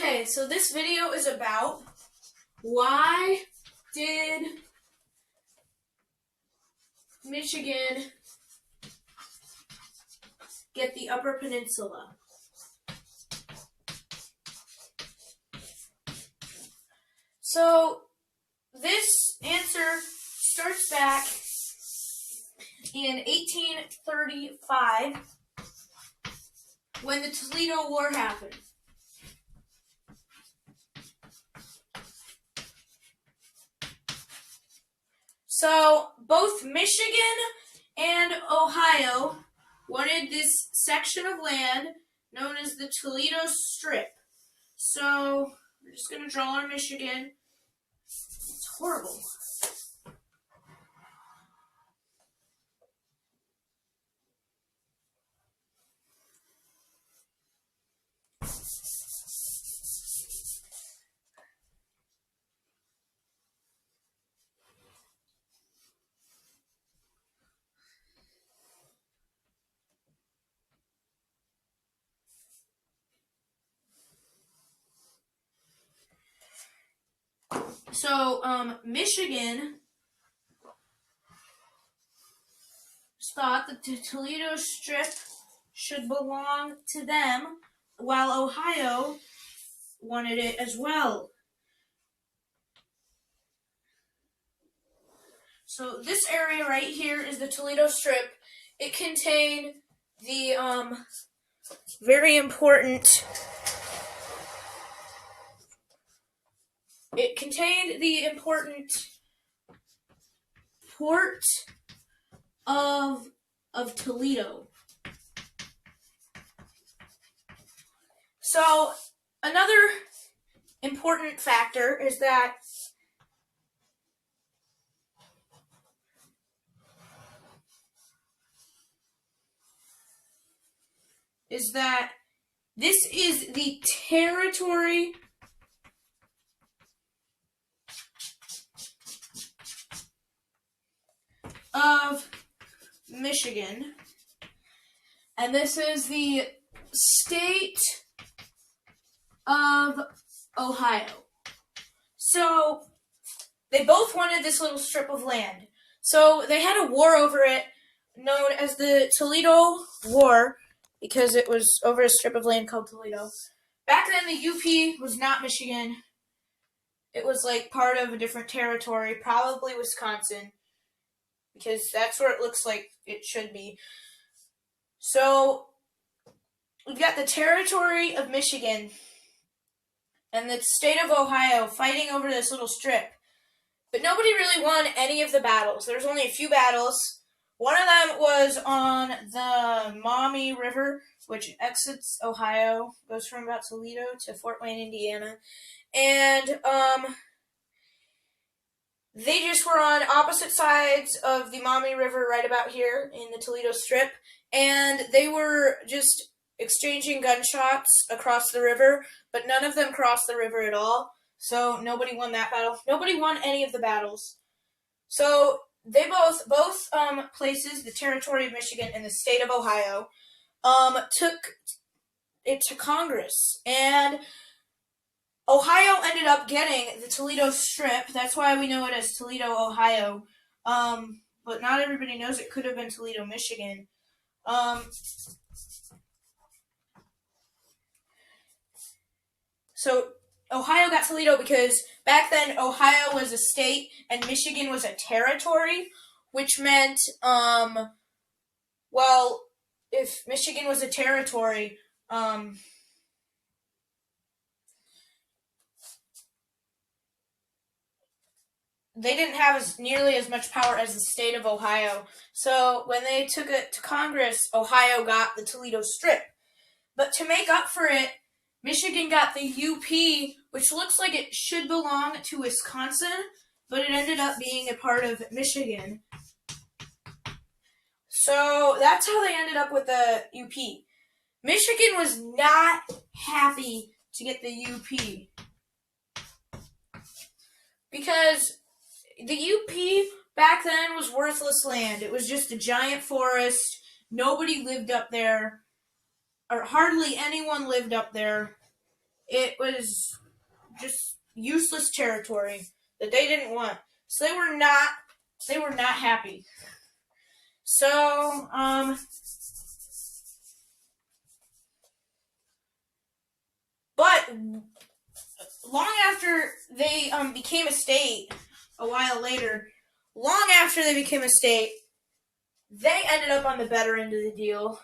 Okay, so this video is about why did Michigan get the Upper Peninsula? So this answer starts back in 1835 when the Toledo War happened. So both Michigan and Ohio wanted this section of land known as the Toledo Strip. So we're just going to draw on Michigan. It's horrible. So, Michigan thought that the Toledo Strip should belong to them, while Ohio wanted it as well. So this area right here is the Toledo Strip. It contained the very important port of Toledo. So another important factor is that this is the territory of Michigan, and this is the state of Ohio. So they both wanted this little strip of land. So they had a war over it known as the Toledo War because it was over a strip of land called Toledo. Back then the UP was not Michigan. It was like part of a different territory, probably Wisconsin, because that's where it looks like it should be. So we've got the territory of Michigan and the state of Ohio fighting over this little strip. But nobody really won any of the battles. There's only a few battles. One of them was on the Maumee River, which exits Ohio, goes from about Toledo to Fort Wayne, Indiana. And they just were on opposite sides of the Maumee River right about here in the Toledo Strip. And they were just exchanging gunshots across the river, but none of them crossed the river at all. So nobody won that battle. Nobody won any of the battles. So they both places, the territory of Michigan and the state of Ohio, took it to Congress. And Ohio ended up getting the Toledo Strip. That's why we know it as Toledo, Ohio. But not everybody knows it could have been Toledo, Michigan. So Ohio got Toledo because back then Ohio was a state and Michigan was a territory, which meant, well, if Michigan was a territory, they didn't have nearly as much power as the state of Ohio. So when they took it to Congress, Ohio got the Toledo Strip. But to make up for it, Michigan got the UP, which looks like it should belong to Wisconsin, but it ended up being a part of Michigan. So that's how they ended up with the UP. Michigan was not happy to get the UP because the UP back then was worthless land. It was just a giant forest. Nobody lived up there, or hardly anyone lived up there. it was just useless territory that they didn't want. So they were not happy. So, but long after they became a state, a while later, long after they became a state, they ended up on the better end of the deal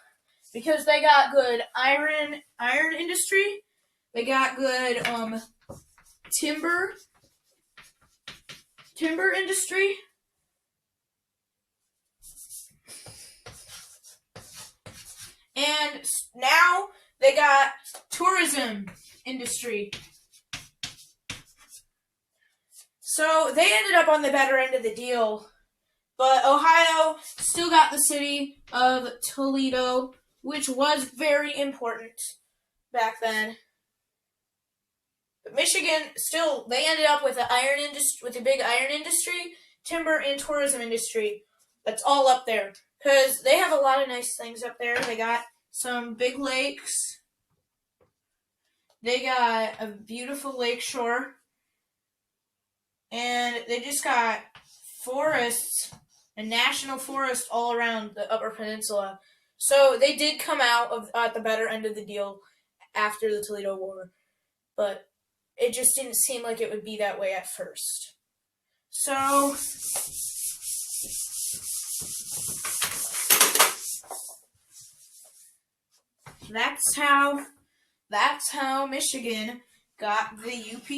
because they got good iron industry. They got good timber industry. And now they got tourism industry. So they ended up on the better end of the deal. But Ohio still got the city of Toledo, which was very important back then. But Michigan still, they ended up with with a big iron industry, timber, and tourism industry. That's all up there because they have a lot of nice things up there. They got some big lakes. They got a beautiful lake shore, and they just got forests, a national forest all around the Upper Peninsula. So they did come out at the better end of the deal after the Toledo War, but it just didn't seem like it would be that way at first. So that's how Michigan got the UP.